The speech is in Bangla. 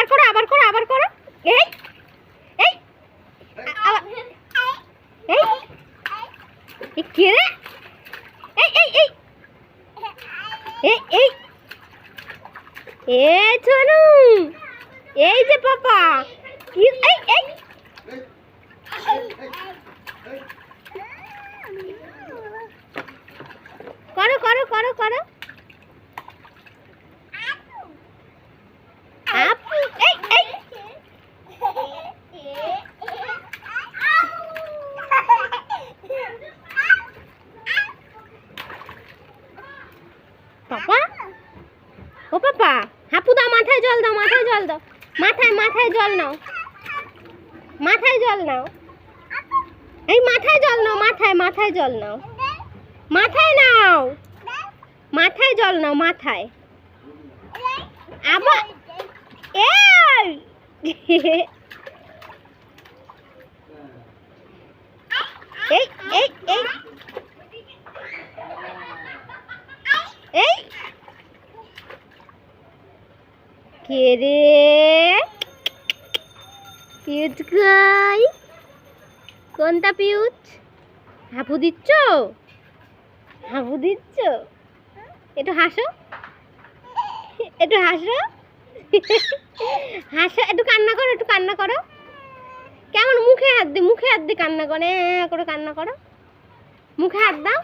আবার করো আবার করো আবার করো। এই এই এই এই কে রে? এই এই এই এই এই এ চনু, এই যে পাপা কি এই এই করো করো করো করো আপু এই এই পাপা ও পাপা হাপু দাও, মাথায় জল দাও, মাথায় জল দাও, মাথায় মাথায় জল নাও, মাথায় জল নাও, এই মাথায় জল নাও, মাথায় মাথায় জল নাও, মাথায় নাও, মাথায় জল নাও, মাথায় আবার এই এই এই এই এই কে রে? পিউচ গাই, কোনটা পিউচ? হাঁপু দিচ্ছ, হাঁপু দিচ্ছ, একটু হাসো, একটু হাসো, হাসো, একটু কান্না করো, একটু কান্না করো, কেমন মুখে হাত দি, মুখে হাত দি কান্না করে কান্না করো, মুখে হাত দাও।